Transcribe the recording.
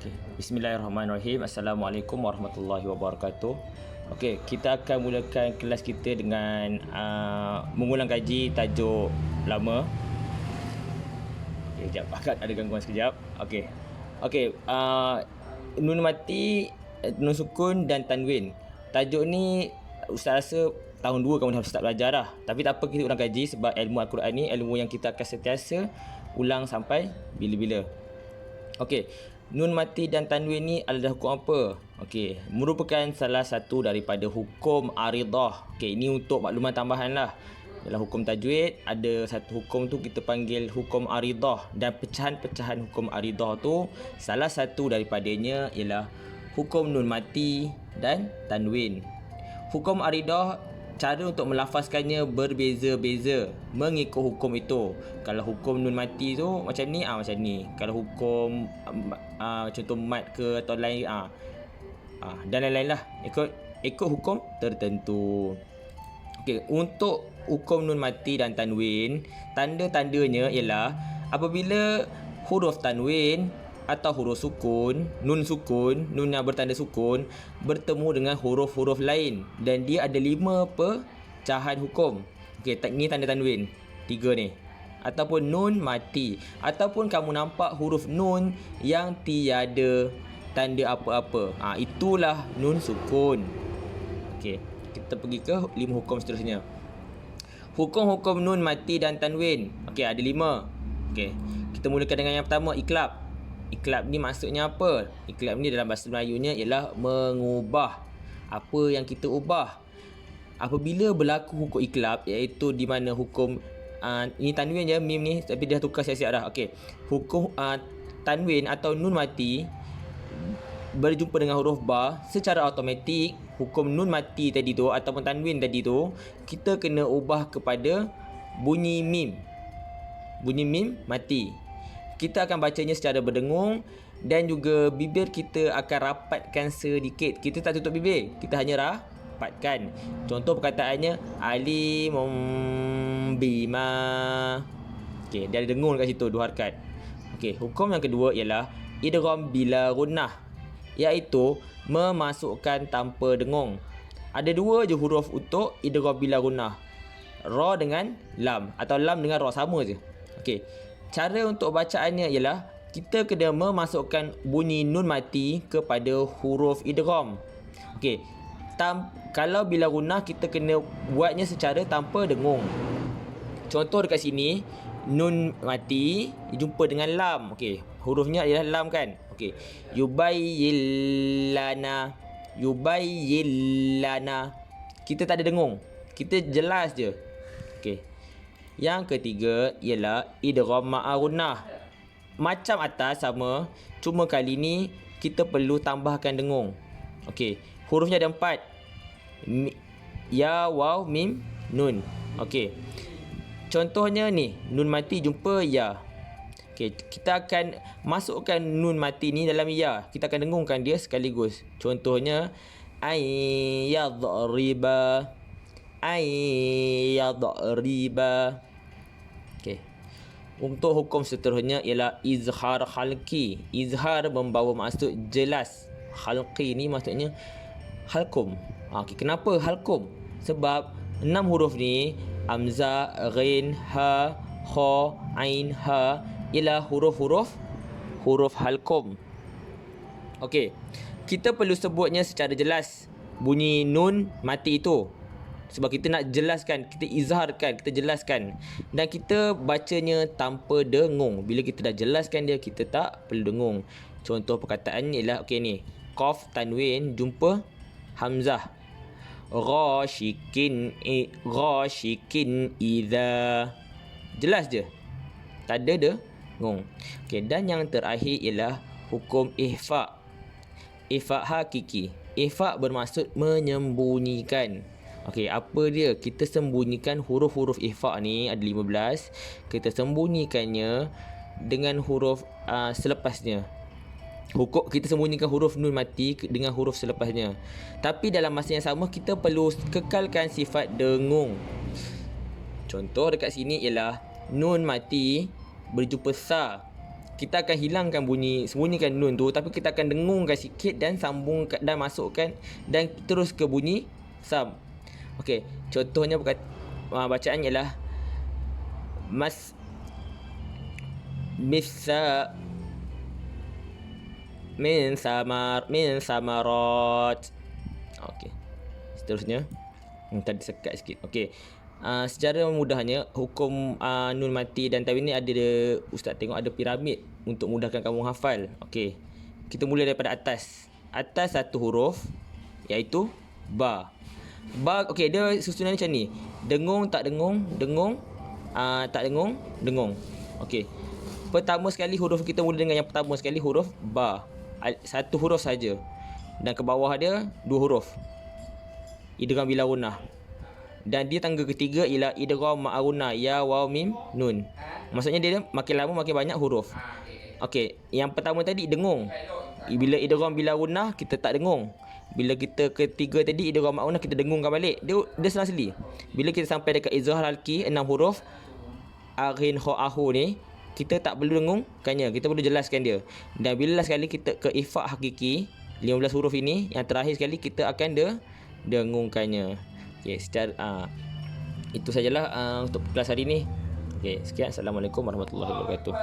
Okay. Bismillahirrahmanirrahim. Assalamualaikum warahmatullahi wabarakatuh. Okey, kita akan mulakan kelas kita dengan mengulang kaji tajuk lama. Okey, sekejap. Agak ada gangguan sekejap. Okey. Okey, nun mati, nun sukun dan tanwin. Tajuk ni Ustaz rasa tahun 2 kamu dah start belajar dah. Tapi tak apa, kita ulang kaji sebab ilmu Al-Quran ni ilmu yang kita akan sentiasa ulang sampai bila-bila. Okey, nun mati dan tanwin ni adalah hukum apa? Okey, merupakan salah satu daripada hukum aridah. Okey, ini untuk makluman tambahan lah. Dalam hukum tajwid ada satu hukum tu kita panggil hukum aridah, dan pecahan-pecahan hukum aridah tu salah satu daripadanya ialah hukum nun mati dan tanwin. Hukum aridah, cara untuk melafazkannya berbeza-beza mengikut hukum itu. Kalau hukum nun mati tu macam ni, macam ni. Kalau hukum contoh mat ke atau lain dan lain-lain lah, ikut hukum tertentu. Okey, untuk hukum nun mati dan tanwin, tanda-tandanya ialah apabila huruf tanwin atau huruf sukun, nun yang bertanda sukun bertemu dengan huruf-huruf lain dan dia ada 5 pecahan hukum. Okey, ni tanda tanwin 3 ni. Ataupun nun mati, ataupun kamu nampak huruf nun yang tiada tanda apa-apa, itulah nun sukun. Okey, kita pergi ke 5 hukum seterusnya. Hukum-hukum nun mati dan tanwin. Okey, ada 5. Okey, kita mulakan dengan yang pertama, iklab. Iklab ni maksudnya apa? Iklab ni dalam bahasa Melayunya ialah mengubah. Apa yang kita ubah? Apabila berlaku hukum iklab, iaitu di mana hukum ini tanwin je, mim ni, tapi dia tukar siap-siap dah. Okey, hukum tanwin atau nun mati berjumpa dengan huruf ba, secara automatik hukum nun mati tadi tu ataupun tanwin tadi tu kita kena ubah kepada bunyi mim. Bunyi mim mati. Kita akan bacanya secara berdengung dan juga bibir kita akan rapatkan sedikit. Kita tak tutup bibir, kita hanya rapatkan. Contoh perkataannya alimum bima. Okey, dia ada dengung kat situ 2 harakat. Okey, hukum yang kedua ialah idgham bila gunnah, iaitu memasukkan tanpa dengung. Ada 2 je huruf untuk idgham bila gunnah. Ra dengan lam atau lam dengan ra, sama je. Okey, cara untuk bacaannya ialah kita kena memasukkan bunyi nun mati kepada huruf idgham. Okey, kalau bila gunnah kita kena buatnya secara tanpa dengung. Contoh dekat sini, nun mati jumpa dengan lam. Okey, hurufnya ialah lam kan. Okey, yubayyilana. Kita tak ada dengung, kita jelas je. Okey, yang ketiga ialah idgham ma'a gunnah. Macam atas sama, cuma kali ni kita perlu tambahkan dengung. Okey, hurufnya ada 4. Ya, waw, mim, nun. Okey, contohnya ni, nun mati jumpa ya. Okey, kita akan masukkan nun mati ni dalam ya. Kita akan dengungkan dia sekaligus. Contohnya ayyadriba. Okey. Untuk hukum seterusnya ialah izhar khalqi. Izhar membawa maksud jelas. Khalqi ni maksudnya halkum. Okey, kenapa halkum? Sebab 6 huruf ni, hamzah, ghain, ha, kha, ain, ha, ialah huruf halkum. Okey, kita perlu sebutnya secara jelas bunyi nun mati itu. Sebab kita nak jelaskan, kita izharkan, kita jelaskan. Dan kita bacanya tanpa dengung. Bila kita dah jelaskan dia, kita tak perlu dengung. Contoh perkataan ialah, okey ni, qaf tanwin jumpa hamzah. Ghashikin idza. Jelas je, tak ada dengung. Okey, dan yang terakhir ialah hukum ihfa. Ihfa hakiki. Ihfa bermaksud menyembunyikan. Okey, apa dia? Kita sembunyikan huruf-huruf ihfa ni, ada 15. Kita sembunyikannya dengan huruf selepasnya. Kita sembunyikan huruf nun mati dengan huruf selepasnya. Tapi dalam masa yang sama kita perlu kekalkan sifat dengung. Contoh dekat sini ialah nun mati berjumpa sa. kita akan hilangkan sembunyikan nun tu, tapi kita akan dengungkan sikit dan sambungkan dan masukkan dan terus ke bunyi sam. Okey, contohnya bacaan ialah misa min samarat. Okey. Seterusnya tadi sekat sikit. Okey. Secara mudahnya hukum nun mati dan tanwin ni ustaz tengok ada piramid untuk mudahkan kamu hafal. Okey. Kita mula daripada atas. Atas satu huruf iaitu ba. Ba okey, dia susunan macam ni. Dengung tak dengung, dengung, tak dengung, dengung. Okey. Pertama sekali huruf kita mula dengan yang pertama sekali huruf ba. Satu huruf saja. Dan ke bawah dia dua huruf. Idgham bila gunnah. Dan dia tangga ketiga ialah idgham ma'aruna ya waw mim nun. Maksudnya dia makin lama makin banyak huruf. Okey, yang pertama tadi dengung. Bila idgham bila gunnah kita tak dengung. Bila kita ketiga tadi idgham ma'aruna kita dengungkan balik. Dia selang-seli. Bila kita sampai dekat izhar halqi 6 huruf aghin kha ahu ni, kita tak perlu dengungkannya, kita perlu jelaskan dia. Dan bila last sekali kita ke ifak hakiki 15 huruf ini, yang terakhir sekali kita akan dengungkannya. Okey, itu sajalah untuk kelas hari ini. Okey, sekian. Assalamualaikum warahmatullahi wabarakatuh.